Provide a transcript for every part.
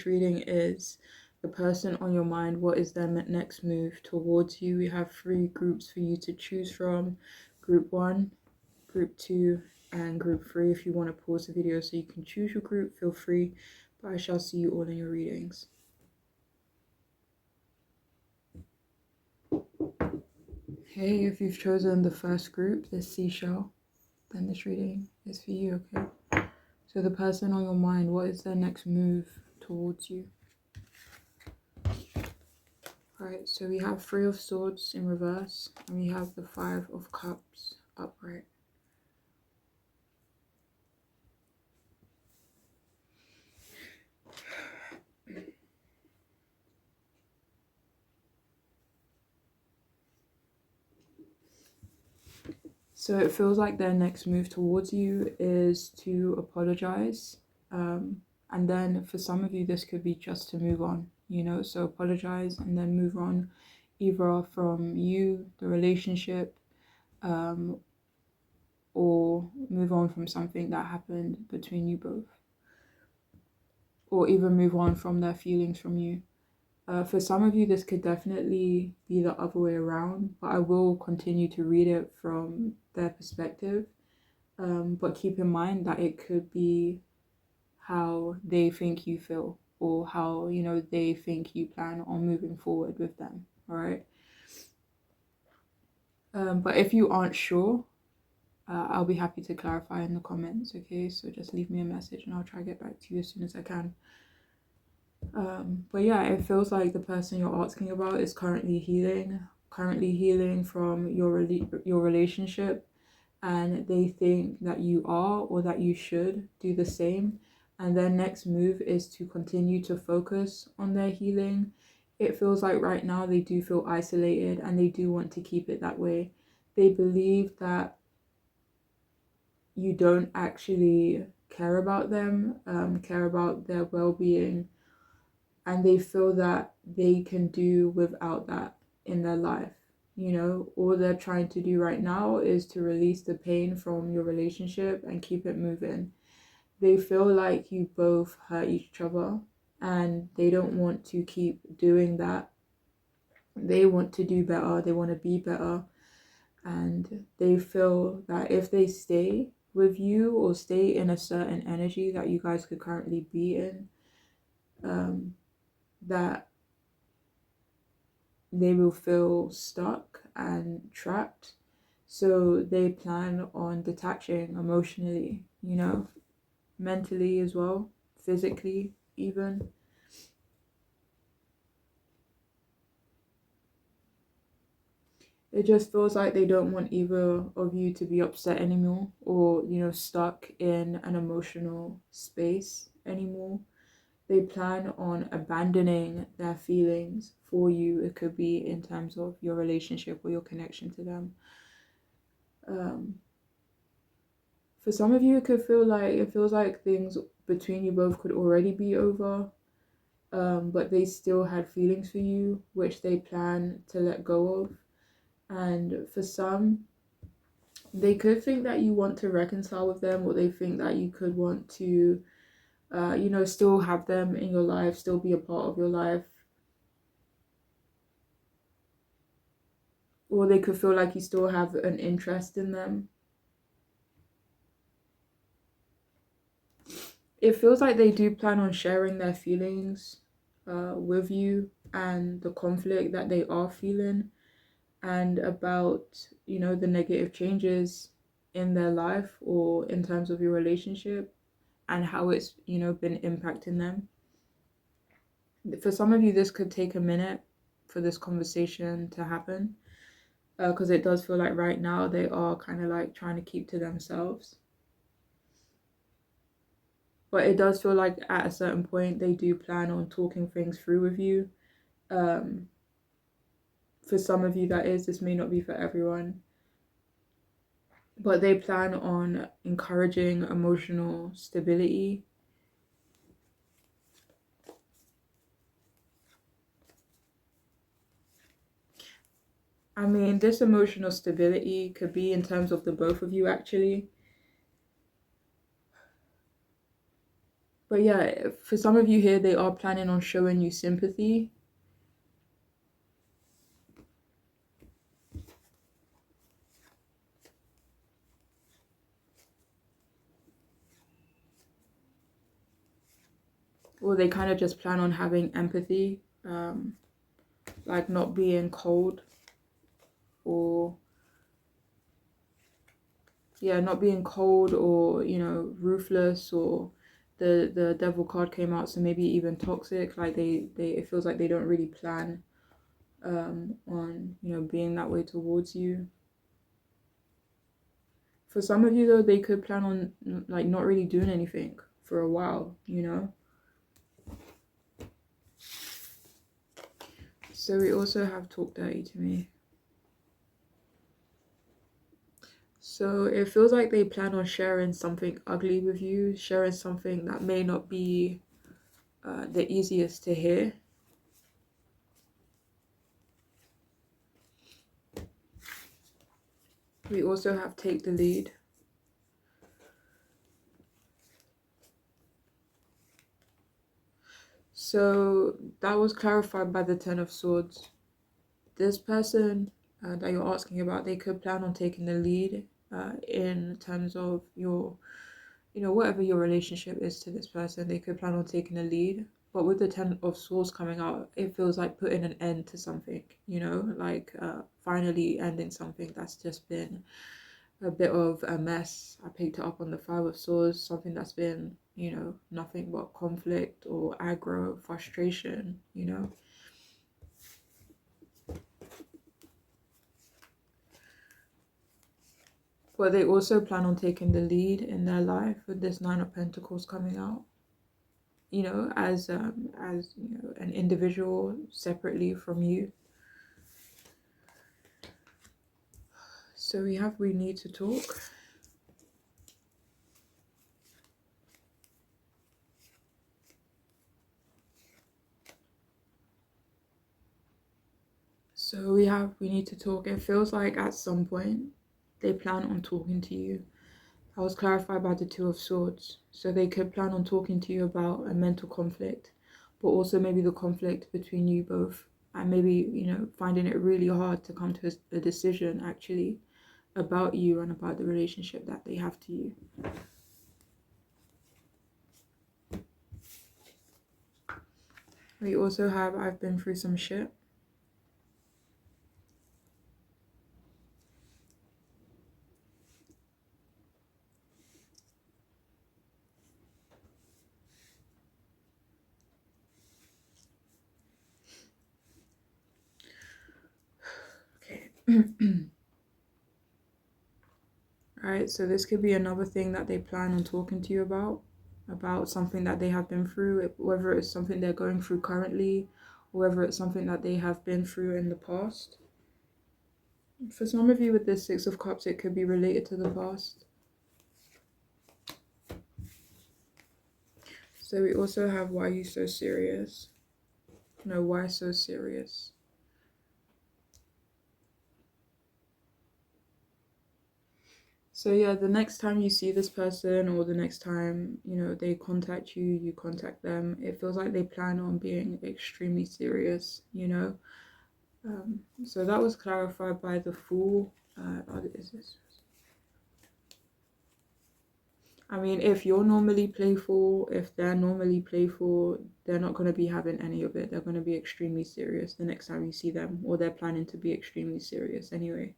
this reading is the person on your mind. What is their next move towards you? We have 3 groups for you to choose from. Group 1, Group 2, and Group 3. If you want to pause the video so you can choose your group, feel free. But I shall see you all in your readings. Hey, if you've chosen the first group, the seashell, then this reading is for you, okay? So the person on your mind, what is their next move towards you? Right, so we have 3 of Swords in reverse, and we have the 5 of Cups upright. So it feels like their next move towards you is to apologize. And then for some of you, this could be just to move on, you know, so apologize and then move on, either from you, the relationship, or move on from something that happened between you both, or even move on from their feelings from you. For some of you, this could definitely be the other way around, but I will continue to read it from their perspective. But keep in mind that it could be how they think you feel, or how, you know, they think you plan on moving forward with them, all right? But if you aren't sure, I'll be happy to clarify in the comments, okay? So just leave me a message and I'll try to get back to you as soon as I can. But yeah, it feels like the person you're asking about is currently healing from your relationship, and they think that you are, or that you should do the same, and their next move is to continue to focus on their healing. It feels like right now they do feel isolated, and they do want to keep it that way. They believe that you don't actually care about them, care about their well-being, and they feel that they can do without that in their life. You know, all they're trying to do right now is to release the pain from your relationship and keep it moving. They feel like you both hurt each other, and they don't want to keep doing that. They want to do better, they want to be better, and they feel that if they stay with you, or stay in a certain energy that you guys could currently be in, that they will feel stuck and trapped. So they plan on detaching emotionally, you know, mentally as well, physically even. It just feels like they don't want either of you to be upset anymore, or, you know, stuck in an emotional space anymore. They plan on abandoning their feelings for you. It could be in terms of your relationship or your connection to them. For some of you, it feels like things between you both could already be over, but they still had feelings for you, which they plan to let go of. And for some, they could think that you want to reconcile with them, or they think that you could want to, you know, still have them in your life, still be a part of your life. Or they could feel like you still have an interest in them. It feels like they do plan on sharing their feelings with you, and the conflict that they are feeling, and about, you know, the negative changes in their life, or in terms of your relationship, and how it's, you know, been impacting them. For some of you, this could take a minute for this conversation to happen, because it does feel like right now they are kind of like trying to keep to themselves. But it does feel like at a certain point they do plan on talking things through with you. For some of you, that is, this may not be for everyone, but they plan on encouraging emotional stability. I mean, this emotional stability could be in terms of the both of you, actually. But yeah, for some of you here, they are planning on showing you sympathy. Or they kind of just plan on having empathy, like not being cold, or yeah, not being cold, or ruthless, or the devil card came out, so maybe even toxic. Like they it feels like they don't really plan on being that way towards you. For some of you though, they could plan on like not really doing anything for a while, So we also have talk dirty to me. So it feels like they plan on sharing something ugly with you, sharing something that may not be the easiest to hear. We also have take the lead. So that was clarified by the Ten of Swords. This person that you're asking about, they could plan on taking the lead in terms of your, whatever your relationship is to this person. They could plan on taking the lead. But with the Ten of Swords coming out, it feels like putting an end to something, like finally ending something that's just been a bit of a mess. I picked it up on the Five of Swords, something that's been, nothing but conflict or aggro, frustration, But they also plan on taking the lead in their life with this Nine of Pentacles coming out, as an individual separately from you. So we need to talk. So we need to talk. It feels like at some point they plan on talking to you. That was clarified by the Two of Swords. So they could plan on talking to you about a mental conflict, but also maybe the conflict between you both, and maybe, finding it really hard to come to a decision actually about you and about the relationship that they have to you. We also have I've been through some shit. Okay. Alright, so this could be another thing that they plan on talking to you about something that they have been through, whether it's something they're going through currently, or whether it's something that they have been through in the past. For some of you with this Six of Cups, it could be related to the past. So we also have why are you so serious? Why so serious? So yeah, the next time you see this person, or the next time, they contact you, you contact them, it feels like they plan on being extremely serious, So that was clarified by the Fool. Is this? I mean, if you're normally playful, if they're normally playful, they're not going to be having any of it. They're going to be extremely serious the next time you see them, or they're planning to be extremely serious anyway.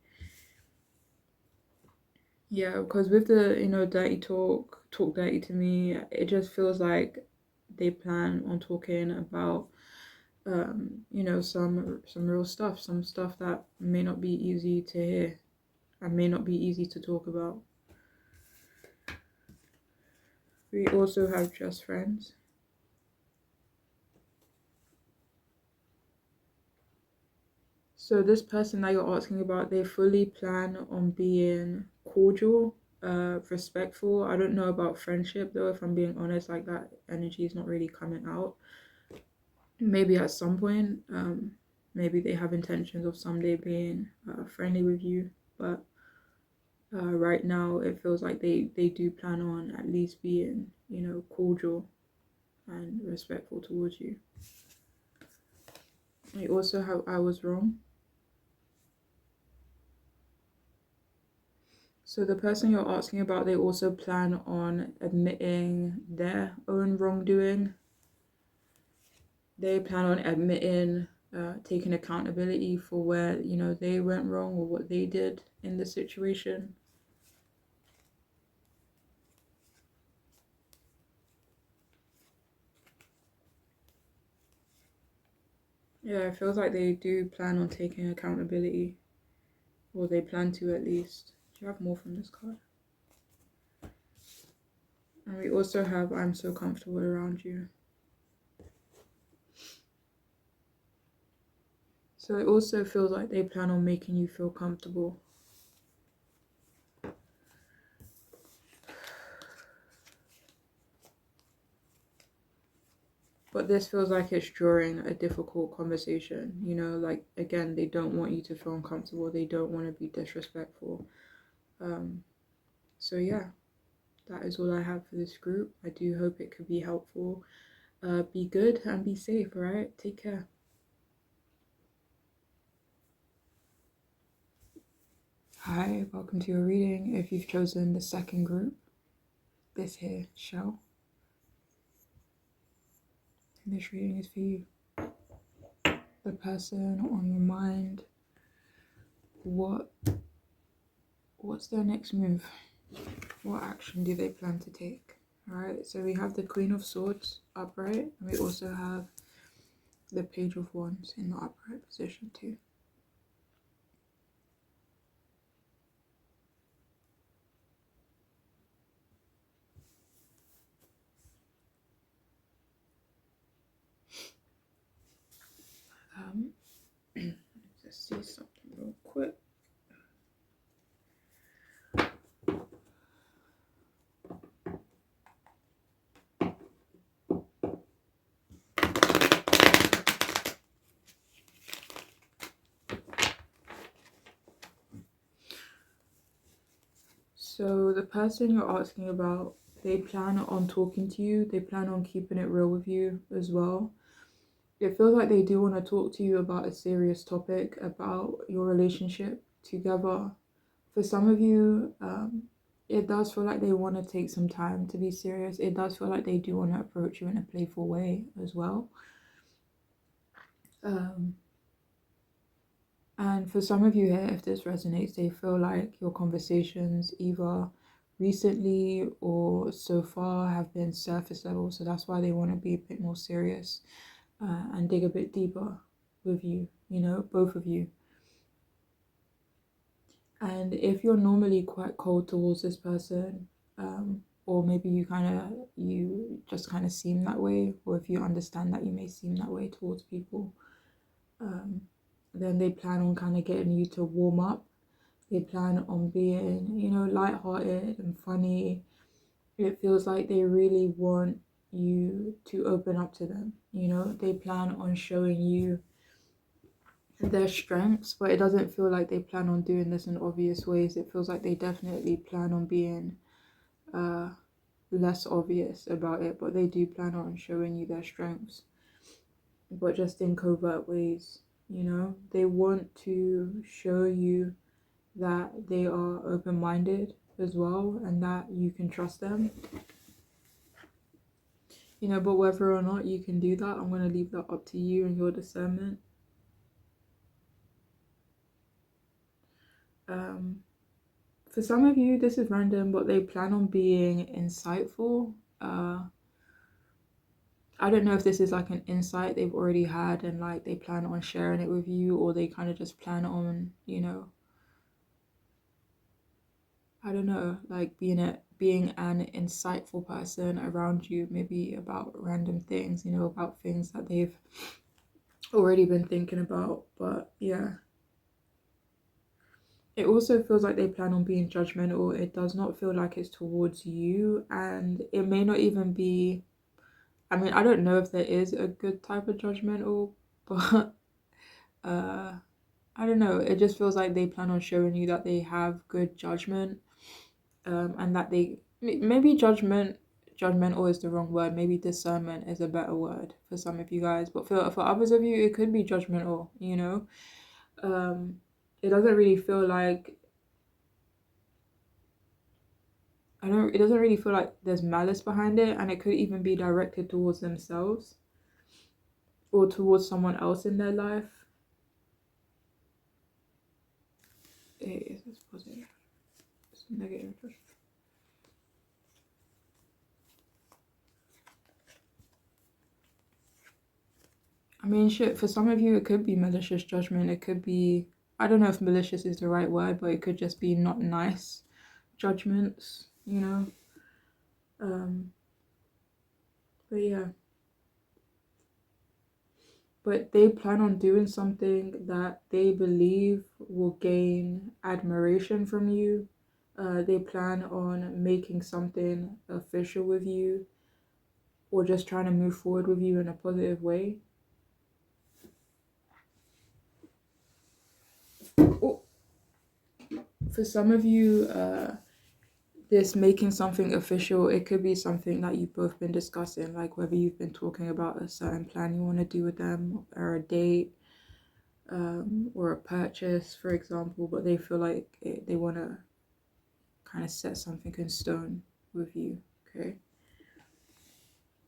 Yeah, because with the, dirty talk dirty to me, it just feels like they plan on talking about, some real stuff, some stuff that may not be easy to hear and may not be easy to talk about. We also have just friends. So this person that you're asking about, they fully plan on being cordial, respectful. I don't know about friendship though, if I'm being honest, like that energy is not really coming out. Maybe at some point, maybe they have intentions of someday being friendly with you, but right now it feels like they do plan on at least being, cordial and respectful towards you. We also have I was wrong. So the person you're asking about, they also plan on admitting their own wrongdoing. They plan on admitting, taking accountability for where, they went wrong or what they did in the situation. Yeah, it feels like they do plan on taking accountability, or they plan to at least. Do you have more from this card? And we also have I'm so comfortable around you. So it also feels like they plan on making you feel comfortable. But this feels like it's during a difficult conversation, like, again, they don't want you to feel uncomfortable. They don't want to be disrespectful. So yeah, that is all I have for this group. I do hope it could be helpful. Be good and be safe, all right? Take care. Hi, welcome to your reading. If you've chosen the second group, this here, shell. And this reading is for you. The person on your mind, what's their next move? What action do they plan to take? All right, so we have the Queen of Swords upright, and we also have the Page of Wands in the upright position too. Let's see something real quick. So the person you're asking about, they plan on talking to you. They plan on keeping it real with you as well. It feels like they do want to talk to you about a serious topic, about your relationship together. For some of you, it does feel like they want to take some time to be serious. It does feel like they do want to approach you in a playful way as well. And for some of you here, if this resonates, they feel like your conversations either recently or so far have been surface level. So that's why they want to be a bit more serious and dig a bit deeper with you, both of you. And if you're normally quite cold towards this person, or maybe you just kind of seem that way, or if you understand that you may seem that way towards people, then they plan on kind of getting you to warm up. They plan on being, lighthearted and funny. It feels like they really want you to open up to them. They plan on showing you their strengths, but it doesn't feel like they plan on doing this in obvious ways. It feels like they definitely plan on being less obvious about it, but they do plan on showing you their strengths, but just in covert ways. They want to show you that they are open-minded as well and that you can trust them. But whether or not you can do that, I'm going to leave that up to you and your discernment. For some of you, this is random, but they plan on being insightful. I don't know if this is like an insight they've already had and like they plan on sharing it with you, or they kind of just plan on, I don't know, like being an insightful person around you, maybe about random things, about things that they've already been thinking about. But yeah, it also feels like they plan on being judgmental. It does not feel like it's towards you, and it may not even be, I mean, I don't know if there is a good type of judgmental, but I don't know. It just feels like they plan on showing you that they have good judgment, and that they maybe judgment judgmental is the wrong word. Maybe discernment is a better word for some of you guys. But for others of you, it could be judgmental, you know? It doesn't really feel like it doesn't really feel like there's malice behind it, and it could even be directed towards themselves or towards someone else in their life. It is positive. It's negative. I mean, shit, for some of you, it could be malicious judgment. It could be, I don't know if malicious is the right word, but it could just be not nice judgments, you know? But yeah. But they plan on doing something that they believe will gain admiration from you. They plan on making something official with you, or just trying to move forward with you in a positive way. Oh. For some of you, this making something official, it could be something that you've both been discussing, like whether you've been talking about a certain plan you want to do with them, or a date, or a purchase, for example, but they feel like they want to kind of set something in stone with you, okay?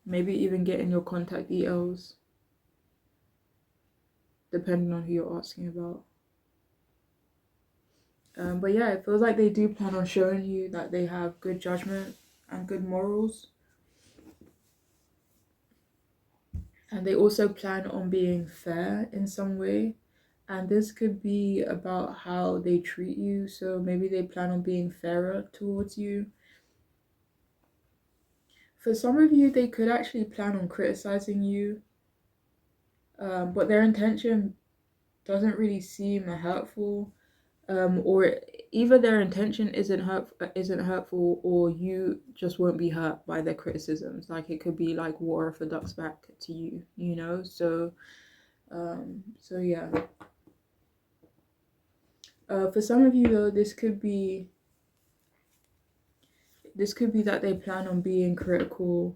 Maybe even getting your contact details, depending on who you're asking about. But yeah, it feels like they do plan on showing you that they have good judgment and good morals. And they also plan on being fair in some way. And this could be about how they treat you. So maybe they plan on being fairer towards you. For some of you, they could actually plan on criticizing you. But their intention doesn't really seem hurtful. Or either their intention isn't hurtful, or you just won't be hurt by their criticisms. Like, it could be like water off a duck's back to you, you know? So yeah. For some of you though, this could be that they plan on being critical.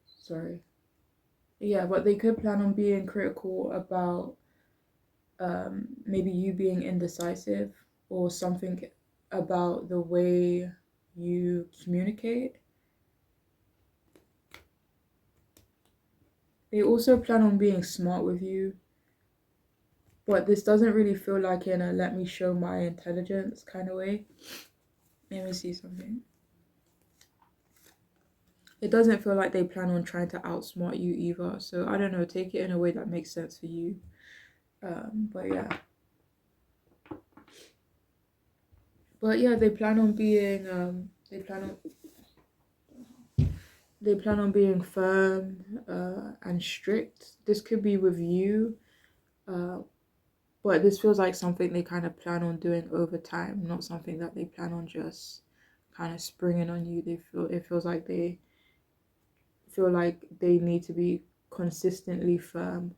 Sorry. Yeah, but they could plan on being critical about maybe you being indecisive, or something about the way you communicate. They also plan on being smart with you, but this doesn't really feel like in a let me show my intelligence kind of way. Let me see something. It doesn't feel like they plan on trying to outsmart you either. So I don't know, take it in a way that makes sense for you. But yeah. But yeah, they plan on being they plan on being firm and strict. This could be with you, but this feels like something they kind of plan on doing over time, not something that they plan on just kind of springing on you. It feels like they feel like they need to be consistently firm.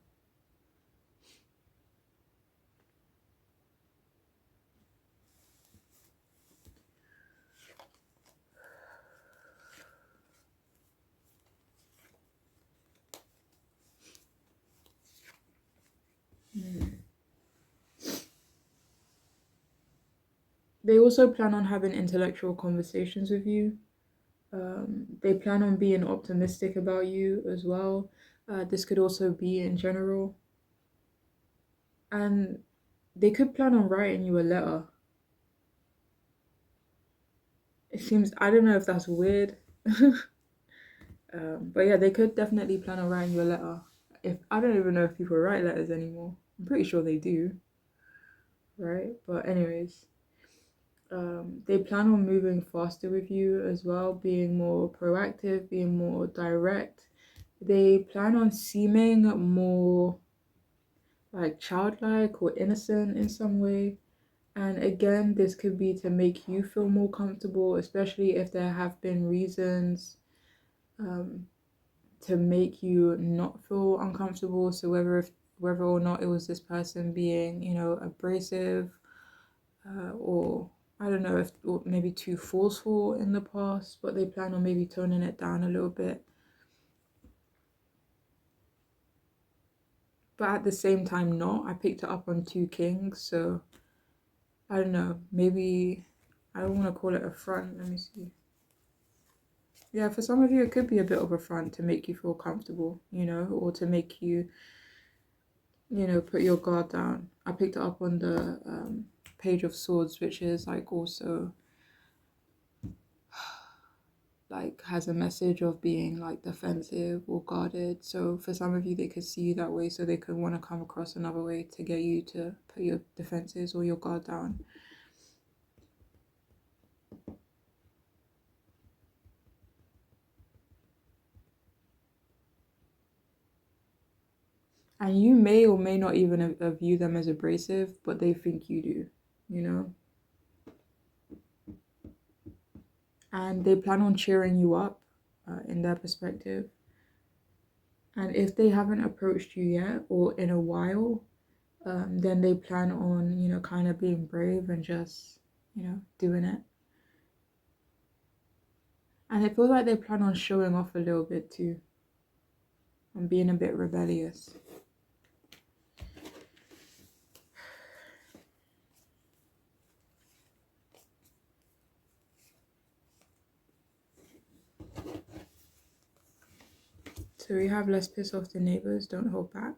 They also plan on having intellectual conversations with you. They plan on being optimistic about you as well. This could also be in general. And they could plan on writing you a letter. It seems, I don't know if that's weird. But yeah, they could definitely plan on writing you a letter. I don't even know if people write letters anymore. I'm pretty sure they do. Right? But anyways, they plan on moving faster with you as well, being more proactive, being more direct. They plan on seeming more like childlike or innocent in some way. And again, this could be to make you feel more comfortable, especially if there have been reasons to make you not feel uncomfortable. So whether or not it was this person being, you know, abrasive, or I don't know if, or maybe too forceful in the past, but they plan on maybe toning it down a little bit. But at the same time, not. I picked it up on 2 kings, so I don't know. Maybe I don't want to call it a front. Let me see. Yeah, for some of you, it could be a bit of a front to make you feel comfortable, you know, or to make you, you know, put your guard down. I picked it up on the Page of Swords, which is like also like has a message of being like defensive or guarded. So for some of you, they could see you that way, so they could want to come across another way to get you to put your defenses or your guard down. And you may or may not even view them as abrasive, but they think you do, you know? And they plan on cheering you up in their perspective. And if they haven't approached you yet or in a while, then they plan on, you know, kind of being brave and just, you know, doing it. And it feels like they plan on showing off a little bit too and being a bit rebellious. So we have less piss off the neighbors, don't hold back.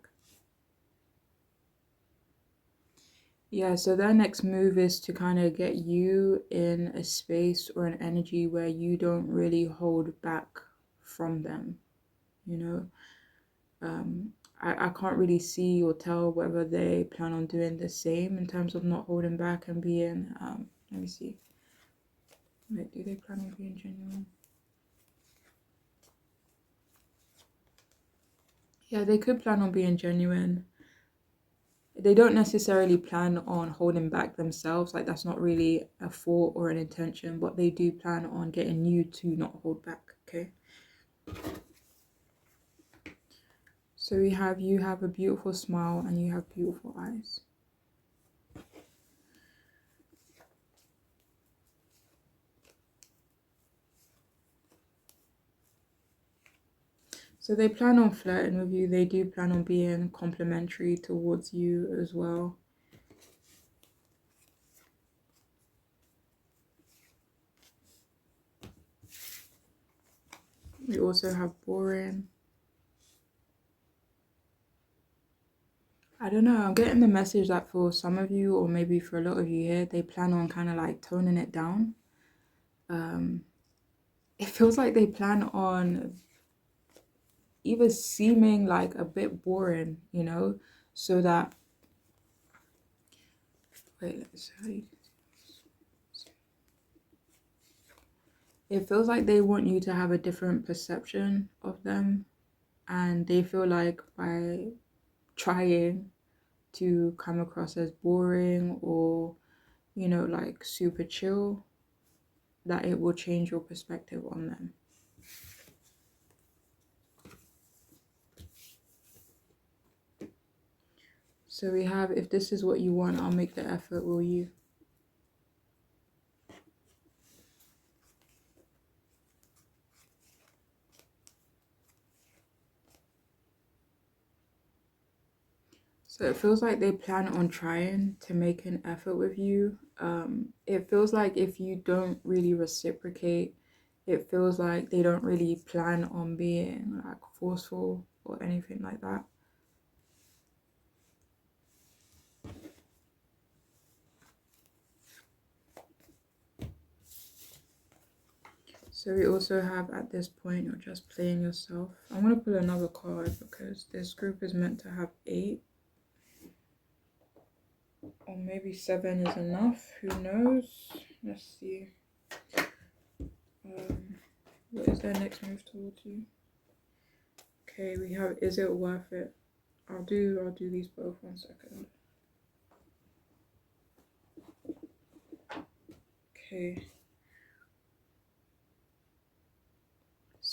Yeah, so their next move is to kind of get you in a space or an energy where you don't really hold back from them, you know? I can't really see or tell whether they plan on doing the same in terms of not holding back and being, let me see. Wait, do they plan on being genuine? Yeah, they could plan on being genuine. They don't necessarily plan on holding back themselves. Like, that's not really a thought or an intention, but they do plan on getting you to not hold back, okay? So we have, you have a beautiful smile and you have beautiful eyes. So they plan on flirting with you. They do plan on being complimentary towards you as well. We also have boring. I don't know, I'm getting the message that for some of you, or maybe for a lot of you here, they plan on kind of like toning it down. It feels like they plan on either seeming like a bit boring, you know, so that, wait, let's see. It feels like they want you to have a different perception of them, and they feel like by trying to come across as boring or, you know, like super chill, that it will change your perspective on them. So we have, if this is what you want, I'll make the effort, will you? So it feels like they plan on trying to make an effort with you. It feels like if you don't really reciprocate, it feels like they don't really plan on being like forceful or anything like that. So we also have, at this point, you're just playing yourself. I'm going to pull another card because this group is meant to have 8. Or maybe 7 is enough, who knows? Let's see. What is their next move towards you? Okay, we have, is it worth it? I'll do these both, 1 second. Okay.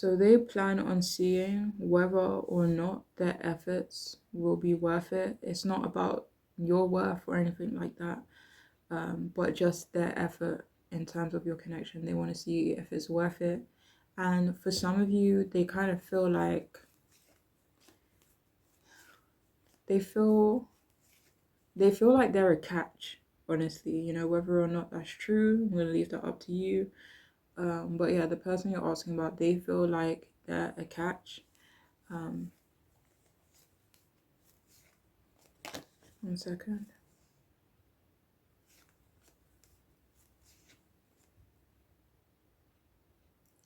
So they plan on seeing whether or not their efforts will be worth it. It's not about your worth or anything like that, but just their effort in terms of your connection. They want to see if it's worth it. And for some of you, they kind of feel like they feel like they're a catch, honestly. You know, whether or not that's true, I'm gonna leave that up to you. But yeah, the person you're asking about, they feel like they're a catch. 1 second.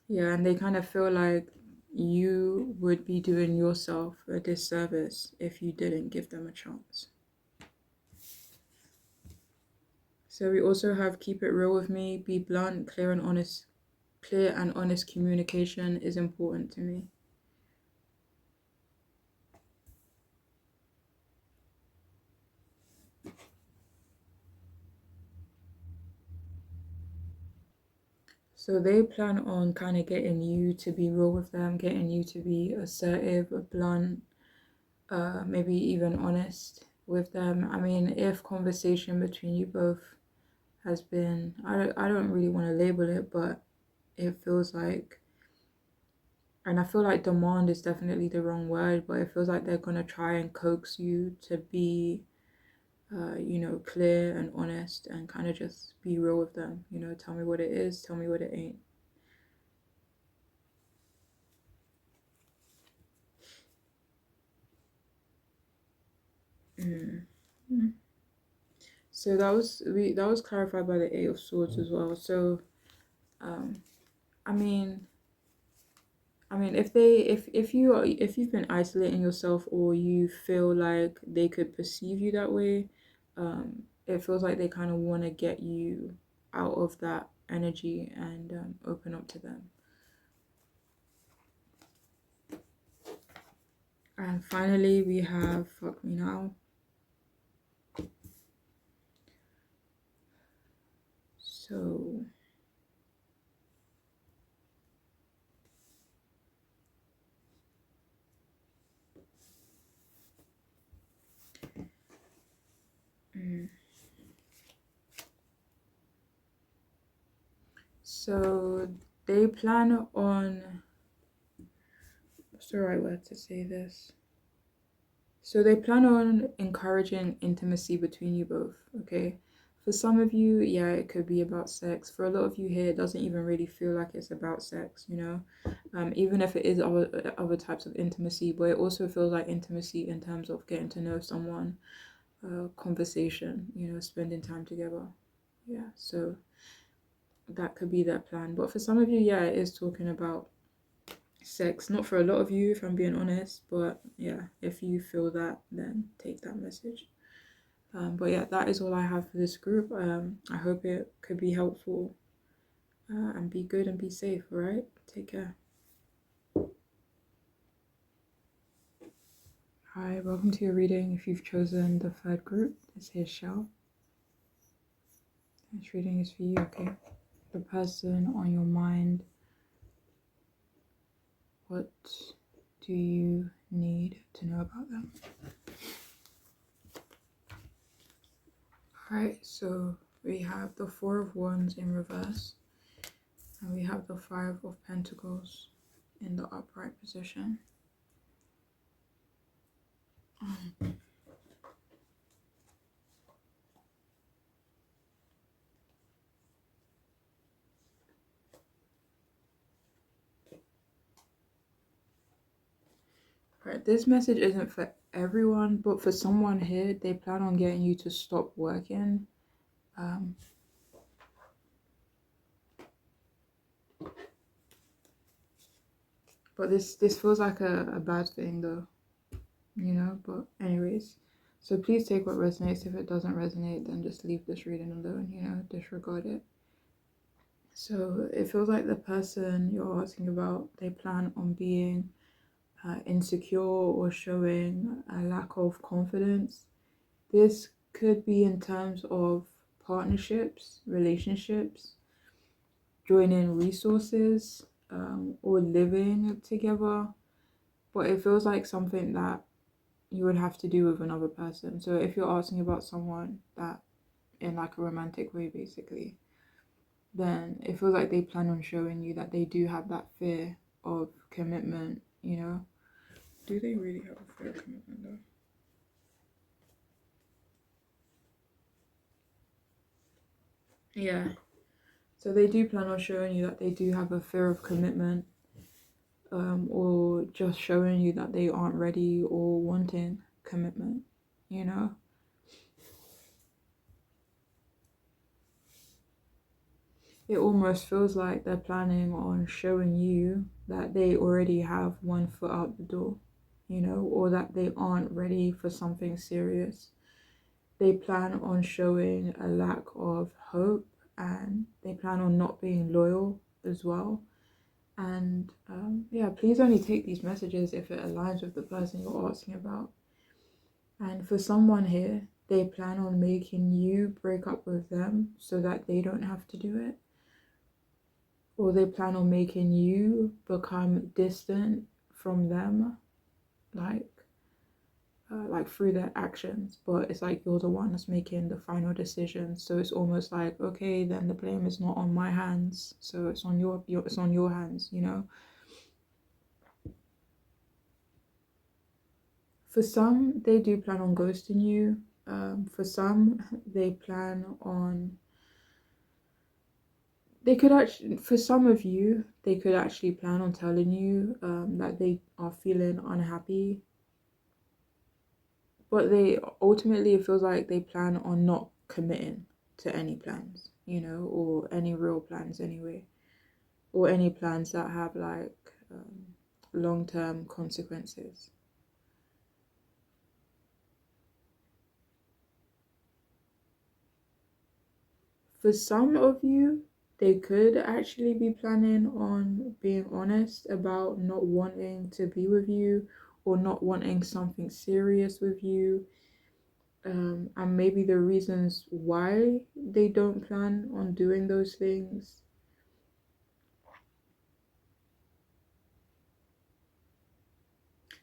Yeah, and they kind of feel like you would be doing yourself a disservice if you didn't give them a chance. So we also have keep it real with me, be blunt, clear and honest. Clear and honest communication is important to me. So they plan on kind of getting you to be real with them, getting you to be assertive, blunt, maybe even honest with them. I mean, if conversation between you both has been, I don't really want to label it, but it feels like, and I feel like demand is definitely the wrong word, but it feels like they're going to try and coax you to be, clear and honest and kind of just be real with them. You know, tell me what it is, tell me what it ain't. Mm. So that was clarified by the Eight of Swords as well. So, um, I mean, if you've been isolating yourself or you feel like they could perceive you that way, it feels like they kind of want to get you out of that energy and open up to them. And finally, we have fuck me now. So so they plan on, what's the right word to say this? So they plan on encouraging intimacy between you both, okay? For some of you, yeah, it could be about sex. For a lot of you here, it doesn't even really feel like it's about sex, you know? Even if it is other types of intimacy, but it also feels like intimacy in terms of getting to know someone, conversation, you know, spending time together. Yeah, so that could be their plan. But for some of you, yeah, it is talking about sex. Not for a lot of you, if I'm being honest, but yeah, if you feel that, then take that message. But yeah, that is all I have for this group. I hope it could be helpful, and be good and be safe. All right, take care. Hi, welcome to your reading. If you've chosen the third group, this is Shell. This reading is for you, okay? The person on your mind. What do you need to know about them? Alright, so we have the Four of Wands in reverse, and we have the Five of Pentacles in the upright position. Right, this message isn't for everyone, but for someone here, they plan on getting you to stop working. But this feels like a bad thing though, you know, but anyways. So please take what resonates. If it doesn't resonate, then just leave this reading alone, you know, disregard it. So it feels like the person you're asking about, they plan on being insecure or showing a lack of confidence. This could be in terms of partnerships, relationships, joining resources, or living together, but it feels like something that you would have to do with another person. So if you're asking about someone that in like a romantic way, basically, then it feels like they plan on showing you that they do have that fear of commitment, you know? Do they really have a fear of commitment though? Yeah. So they do plan on showing you that they do have a fear of commitment, or just showing you that they aren't ready or wanting commitment, you know? It almost feels like they're planning on showing you that they already have one foot out the door, you know, or that they aren't ready for something serious. They plan on showing a lack of hope, and they plan on not being loyal as well. And yeah, please only take these messages if it aligns with the person you're asking about. And for someone here, they plan on making you break up with them so that they don't have to do it, or they plan on making you become distant from them, like through their actions. But it's like you're the one that's making the final decision, so it's almost like, okay, then the blame is not on my hands, so it's on it's on your hands, you know. For some, they do plan on ghosting you. For some, they plan on, they could actually, for some of you, they could actually plan on telling you that they are feeling unhappy, but they ultimately, it feels like they plan on not committing to any plans, you know, or any real plans anyway, or any plans that have like long-term consequences. For some of you, they could actually be planning on being honest about not wanting to be with you or not wanting something serious with you, and maybe the reasons why they don't plan on doing those things.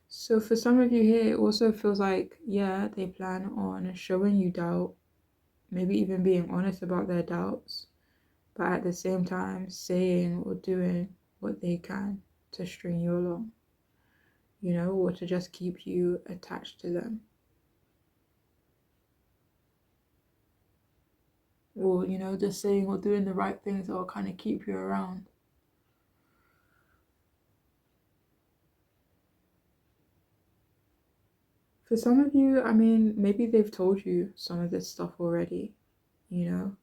So for some of you here, it also feels like, yeah, they plan on showing you doubt, maybe even being honest about their doubts, but at the same time saying or doing what they can to string you along, you know, or to just keep you attached to them. Or, you know, just saying or doing the right things that will kind of keep you around. For some of you, I mean, maybe they've told you some of this stuff already, you know,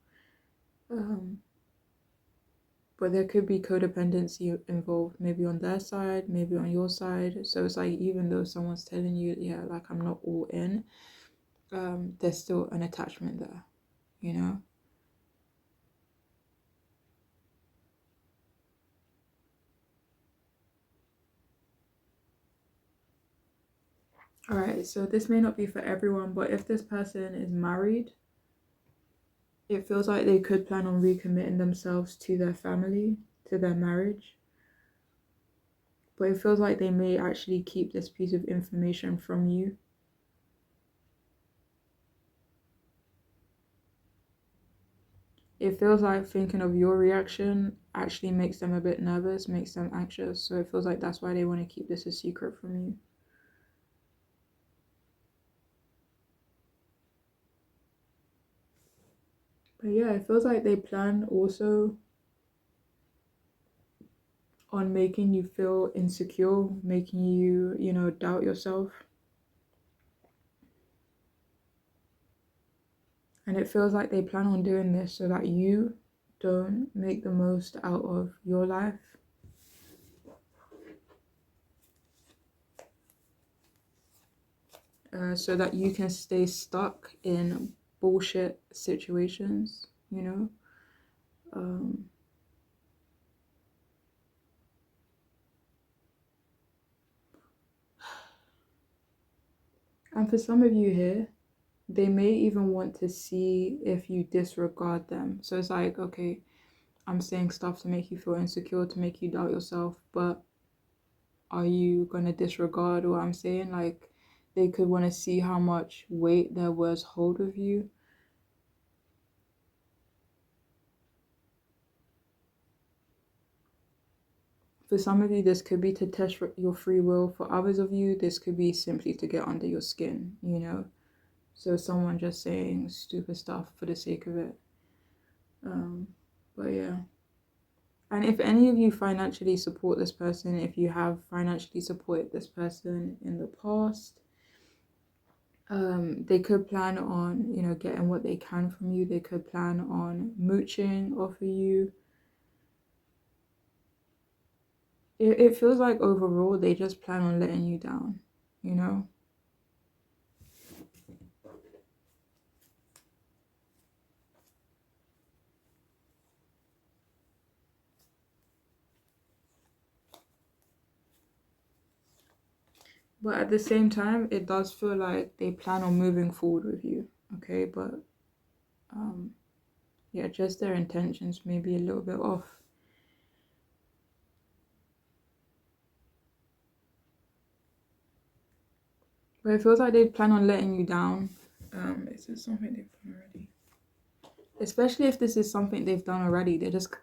but there could be codependency involved, maybe on their side, maybe on your side. So it's like, even though someone's telling you, yeah, like I'm not all in, there's still an attachment there, you know. All right, so this may not be for everyone, but if this person is married, it feels like they could plan on recommitting themselves to their family, to their marriage. But it feels like they may actually keep this piece of information from you. It feels like thinking of your reaction actually makes them a bit nervous, makes them anxious. So it feels like that's why they want to keep this a secret from you. But yeah, it feels like they plan also on making you feel insecure, making you, you know, doubt yourself. And it feels like they plan on doing this so that you don't make the most out of your life. So that you can stay stuck in bullshit situations, you know? Um, and for some of you here, they may even want to see if you disregard them. So it's like, okay, I'm saying stuff to make you feel insecure, to make you doubt yourself, but are you gonna disregard what I'm saying? Like, they could want to see how much weight their words hold of you. For some of you, this could be to test your free will. For others of you, this could be simply to get under your skin, you know? So someone just saying stupid stuff for the sake of it. But yeah. And if any of you financially support this person, if you have financially supported this person in the past, they could plan on, you know, getting what they can from you. They could plan on mooching off of you. It feels like overall they just plan on letting you down, you know? But at the same time, it does feel like they plan on moving forward with you, okay? But yeah, just their intentions may be a little bit off. But it feels like they plan on letting you down. Is this something they've done already? Especially if this is something they've done already, they just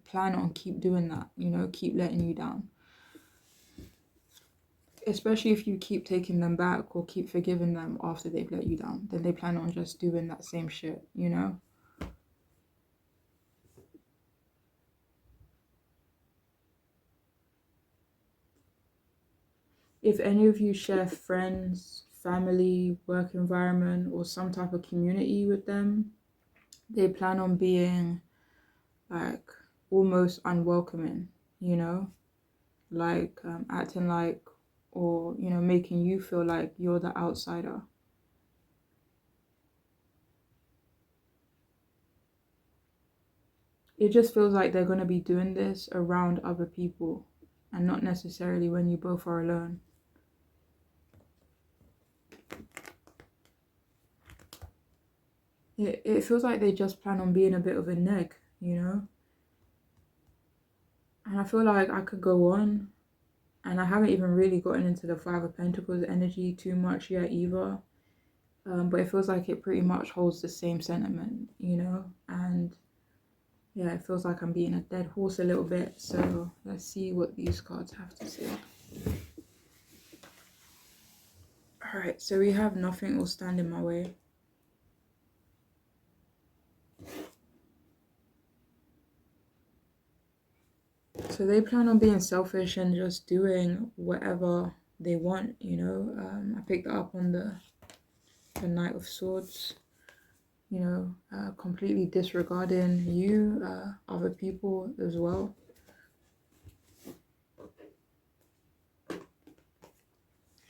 plan on keep doing that, you know, keep letting you down. Especially if you keep taking them back or keep forgiving them after they've let you down, then they plan on just doing that same shit, you know? If any of you share friends, family, work environment, or some type of community with them, they plan on being like almost unwelcoming, you know? Like acting like, or, you know, making you feel like you're the outsider. It just feels like they're going to be doing this around other people and not necessarily when you both are alone. It feels like they just plan on being a bit of a neg, you know? And I feel like I could go on, and I haven't even really gotten into the Five of Pentacles energy too much yet either. But it feels like it pretty much holds the same sentiment, you know? And yeah, it feels like I'm being a dead horse a little bit. So let's see what these cards have to say. Alright, so we have nothing will stand in my way. So they plan on being selfish and just doing whatever they want, you know. I picked that up on the Knight of Swords, you know, completely disregarding you, other people as well.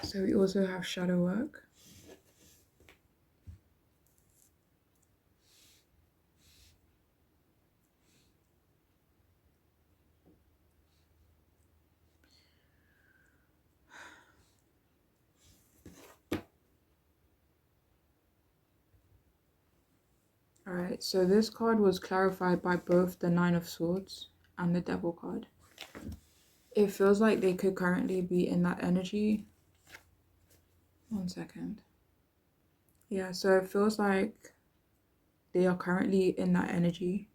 So we also have shadow work. Alright, so this card was clarified by both the Nine of Swords and the Devil card. It feels like they could currently be in that energy. 1 second. Yeah, so it feels like they are currently in that energy.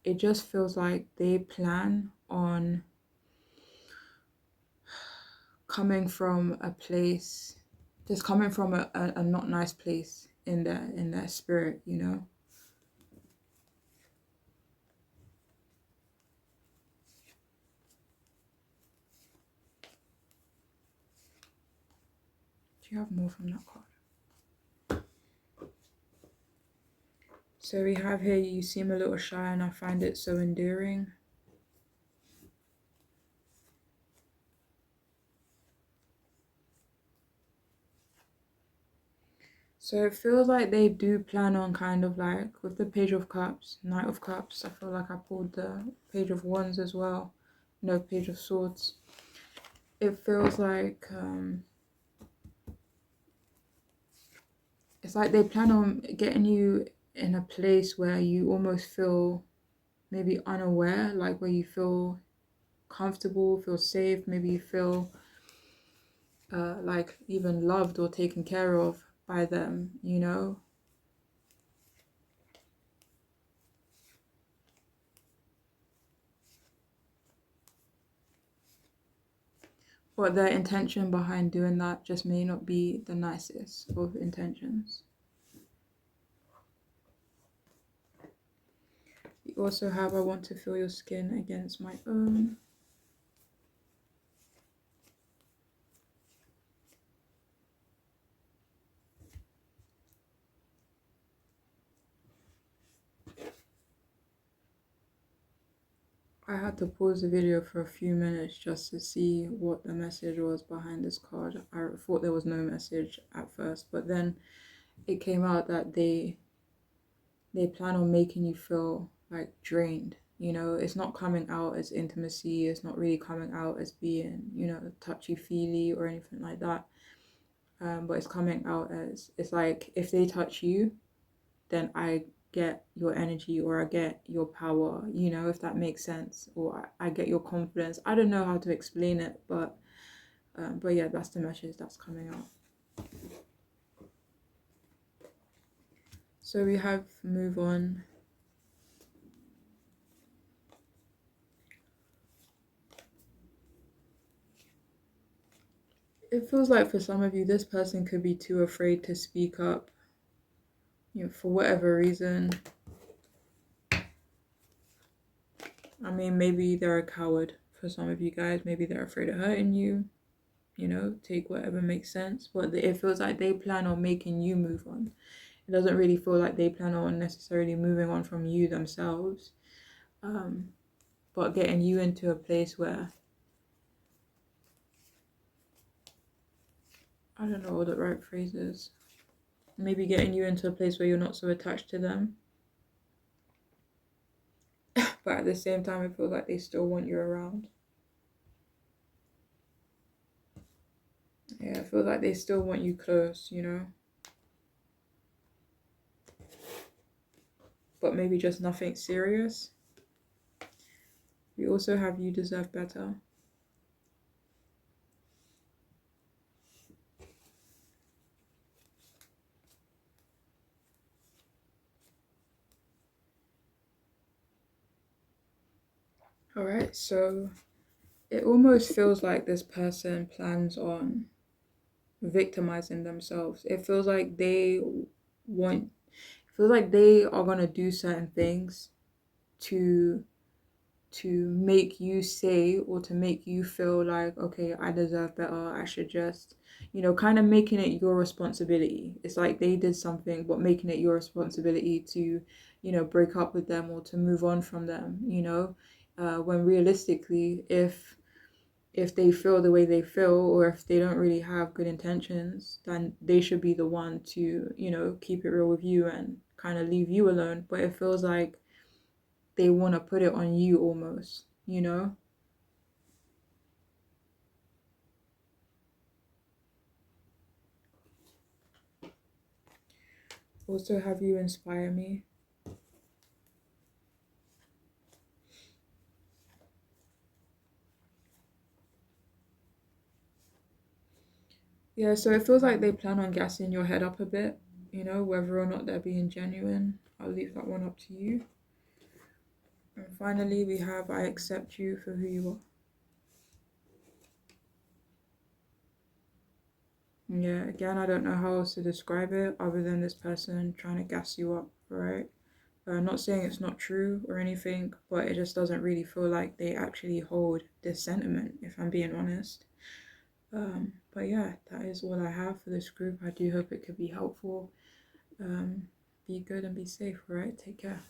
It just feels like they plan on coming from a place, just coming from a not nice place in their spirit, you know. Do you have more from that card? So we have here, you seem a little shy and I find it so endearing. So it feels like they do plan on kind of like, with the Page of Cups, Knight of Cups, I feel like I pulled the Page of Wands as well. No, Page of Swords. It feels like, it's like they plan on getting you in a place where you almost feel maybe unaware, like where you feel comfortable, feel safe, maybe you feel like even loved or taken care of by them, you know. But their intention behind doing that just may not be the nicest of intentions. You also have I want to feel your skin against my own. I had to pause the video for a few minutes just to see what the message was behind this card. I thought there was no message at first, but then it came out that they plan on making you feel like drained. You know, it's not coming out as intimacy, it's not really coming out as being, you know, touchy feely or anything like that. But it's coming out as, it's like if they touch you, then I get your energy or I get your power, you know, if that makes sense, or I get your confidence. I don't know how to explain it, but yeah, that's the message that's coming out. So we have move on. It feels like for some of you, this person could be too afraid to speak up, you know, for whatever reason. I mean, maybe they're a coward for some of you guys. Maybe they're afraid of hurting you, you know, take whatever makes sense. But it feels like they plan on making you move on. It doesn't really feel like they plan on necessarily moving on from you themselves, but getting you into a place where, I don't know what the right phrase is, maybe getting you into a place where you're not so attached to them. But at the same time, it feels like they still want you around. Yeah, I feel like they still want you close, you know? But maybe just nothing serious. We also have you deserve better. Alright, so it almost feels like this person plans on victimizing themselves. It feels like they want, feels like they are gonna do certain things to make you say or to make you feel like, okay, I deserve better, I should just, you know, kind of making it your responsibility. It's like they did something but making it your responsibility to, you know, break up with them or to move on from them, you know. When realistically, if they feel the way they feel or if they don't really have good intentions, then they should be the one to, you know, keep it real with you and kind of leave you alone. But it feels like they want to put it on you almost, you know? Also have you inspire me. Yeah, so it feels like they plan on gassing your head up a bit, you know, whether or not they're being genuine. I'll leave that one up to you. And finally, we have I accept you for who you are. Yeah, again, I don't know how else to describe it other than this person trying to gas you up, right? Not saying it's not true or anything, but it just doesn't really feel like they actually hold this sentiment, if I'm being honest. But yeah, that is all I have for this group. I do hope it could be helpful. Be good and be safe, right? Take care.